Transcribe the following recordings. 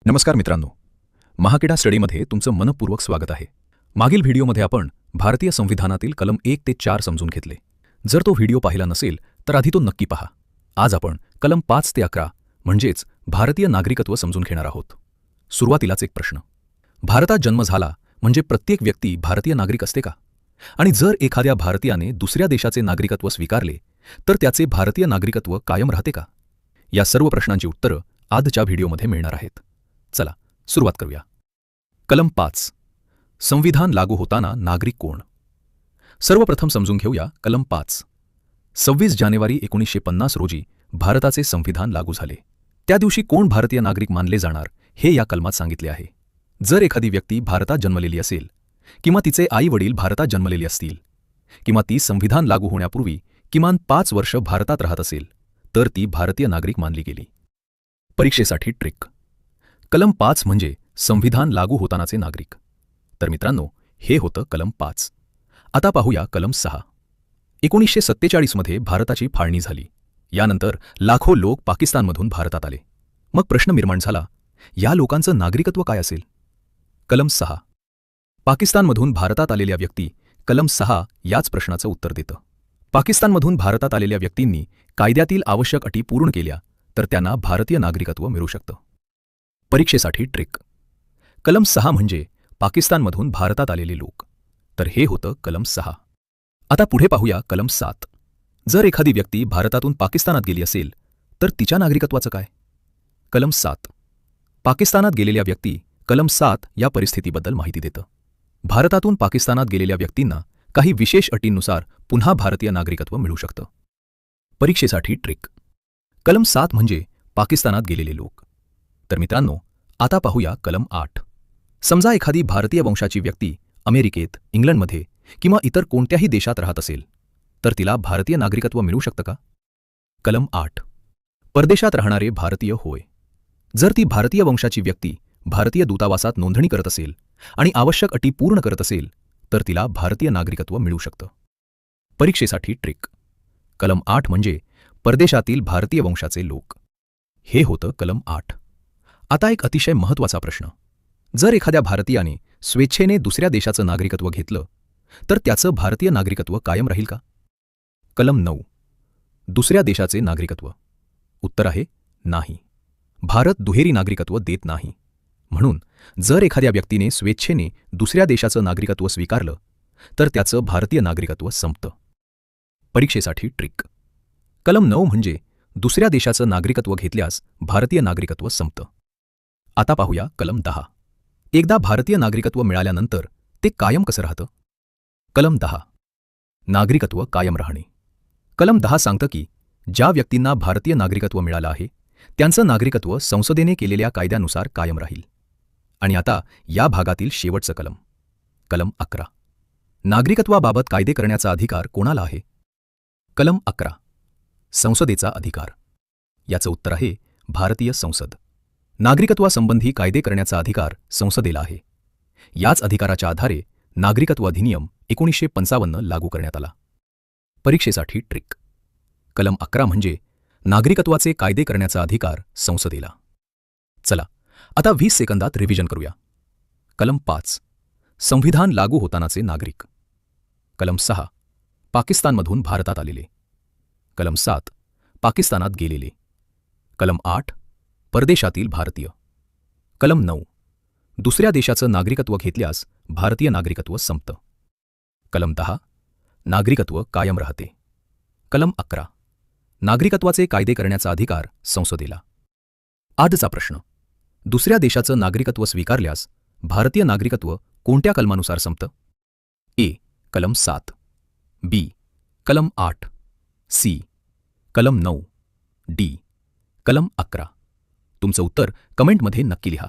नमस्कार मित्रांनो, महाकिडा स्टडीमध्ये तुमचं मनपूर्वक स्वागत आहे. मागील व्हिडिओमध्ये आपण भारतीय संविधानातील कलम 1 ते 4 समजून घेतले. जर तो व्हिडिओ पाहिला नसेल तर आधी तो नक्की पहा. आज आपण कलम 5 ते 11 म्हणजेच भारतीय नागरिकत्व समजून घेणार आहोत. सुरुवातीलाच एक प्रश्न. भारतात जन्म झाला म्हणजे प्रत्येक व्यक्ती भारतीय नागरिक असते का? आणि जर एखाद्या भारतीयाने दुसऱ्या देशाचे नागरिकत्व स्वीकारले तर त्याचे भारतीय नागरिकत्व कायम राहते का? या सर्व प्रश्नांची उत्तरं आजच्या व्हिडिओमध्ये मिळणार आहेत. चला सुरुवात करूया. कलम 5. संविधान लागू होताना नागरिक कोण? सर्वप्रथम समजून घेऊया कलम 5. 26 जानेवारी 1950 रोजी भारताचे संविधान लागू झाले. त्या दिवशी कोण भारतीय नागरिक मानले जाणार हे या कलमात सांगितले आहे. जर एखादी व्यक्ती भारतात जन्मलेली असेल किंवा तिचे आई वडील भारतात जन्मलेले असतील किंवा ती संविधान लागू होण्यापूर्वी किमान 5 वर्ष भारतात राहत असेल तर ती भारतीय नागरिक मानली गेली. परीक्षेसाठी ट्रिक. कलम 5 म्हणजे संविधान लागू होतानाचे नागरिक. तर मित्रांनो, हे होतं कलम 5. आता पाहूया कलम 6. 1947 मध्ये भारताची फाळणी झाली. यानंतर लाखो लोक पाकिस्तानमधून भारतात आले. मग प्रश्न निर्माण झाला, या लोकांचं नागरिकत्व काय असेल? कलम 6. पाकिस्तानमधून भारतात आलेल्या व्यक्ती. कलम 6 याच प्रश्नाचं उत्तर देतं. पाकिस्तानमधून भारतात आलेल्या व्यक्तींनी कायद्यातील आवश्यक अटी पूर्ण केल्या तर त्यांना भारतीय नागरिकत्व मिळू शकतं. परीक्षेसाठी ट्रिक. कलम 6 म्हणजे पाकिस्तानमधून भारतात आलेले लोक. तर हे होतं कलम 6. आता पुढे पाहूया कलम 7. जर एखादी व्यक्ती भारतातून पाकिस्तानात गेली असेल तर तिच्या नागरिकत्वाचं काय? कलम 7. पाकिस्तानात गेलेल्या व्यक्ती. कलम 7 या परिस्थितीबद्दल माहिती देतं. भारतातून पाकिस्तानात गेलेल्या व्यक्तींना काही विशेष अटींनुसार पुन्हा भारतीय नागरिकत्व मिळू शकतं. परीक्षेसाठी ट्रिक. कलम 7 म्हणजे पाकिस्तानात गेलेले लोक. तर मित्रांनो, आता पाहूया कलम 8. समजा एखादी भारतीय वंशाची व्यक्ती अमेरिकेत, इंग्लंडमध्ये किंवा इतर कोणत्याही देशात राहत असेल तर तिला भारतीय नागरिकत्व मिळू शकतं का? कलम 8. परदेशात राहणारे भारतीय होय. जर ती भारतीय वंशाची व्यक्ती भारतीय दूतावासात नोंदणी करत असेल आणि आवश्यक अटी पूर्ण करत असेल तर तिला भारतीय नागरिकत्व मिळू शकतं. परीक्षेसाठी ट्रिक. कलम 8 म्हणजे परदेशातील भारतीय वंशाचे लोक. हे होतं कलम 8. आता एक अतिशय महत्त्वाचा प्रश्न. जर एखाद्या भारतीयाने स्वेच्छेने दुसऱ्या देशाचं नागरिकत्व घेतलं तर त्याचं भारतीय नागरिकत्व कायम राहील का? कलम 9. दुसऱ्या देशाचे नागरिकत्व. उत्तर आहे नाही. भारत दुहेरी नागरिकत्व देत नाही. म्हणून जर एखाद्या व्यक्तीने स्वेच्छेने दुसऱ्या देशाचं नागरिकत्व स्वीकारलं तर त्याचं भारतीय नागरिकत्व संपतं. परीक्षेसाठी ट्रिक. कलम 9 म्हणजे दुसऱ्या देशाचं नागरिकत्व घेतल्यास भारतीय नागरिकत्व संपतं. आता पाहूया कलम 10. एकदा भारतीय नागरिकत्व मिळाल्यानंतर ते कायम कसं राहतं? कलम 10. नागरिकत्व कायम राहणे. कलम 10 सांगतं की ज्या व्यक्तींना भारतीय नागरिकत्व मिळालं आहे त्यांचं नागरिकत्व संसदेने केलेल्या कायद्यानुसार कायम राहील. आणि आता या भागातील शेवटचं कलम. कलम 11. नागरिकत्वाबाबत कायदे करण्याचा अधिकार कोणाला आहे? कलम 11. संसदेचा अधिकार. याचं उत्तर आहे भारतीय संसद. नागरिकत्वासंबंधी कायदे करण्याचा अधिकार संसदेला आहे. याच अधिकाराच्या आधारे नागरिकत्व अधिनियम 1955 लागू करण्यात आला. परीक्षेसाठी ट्रिक. कलम 11 म्हणजे नागरिकत्वाचे कायदे करण्याचा अधिकार संसदेला. चला आता 20 सेकंदात रिव्हिजन करूया. कलम 5. संविधान लागू होतानाचे नागरिक. कलम 6. पाकिस्तानमधून भारतात आलेले. कलम 7. पाकिस्तानात गेलेले. कलम 8. परदेशातील भारतीय. कलम 9. दुसऱ्या देशाचं नागरिकत्व घेतल्यास भारतीय नागरिकत्व संपतं. कलम 10. नागरिकत्व कायम राहते. कलम 11. नागरिकत्वाचे कायदे करण्याचा अधिकार संसदेला. आजचा प्रश्न. दुसऱ्या देशाचं नागरिकत्व स्वीकारल्यास भारतीय नागरिकत्व कोणत्या कलमानुसार संपतं? ए. कलम 7. बी. कलम 8. सी. कलम 9. डी. कलम 11. तुमचं उत्तर कमेंटमध्ये नक्की लिहा.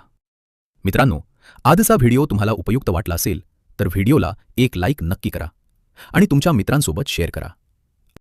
मित्रांनो, आजचा व्हिडिओ तुम्हाला उपयुक्त वाटला असेल तर व्हिडिओला एक लाईक नक्की करा आणि तुमच्या मित्रांसोबत शेअर करा.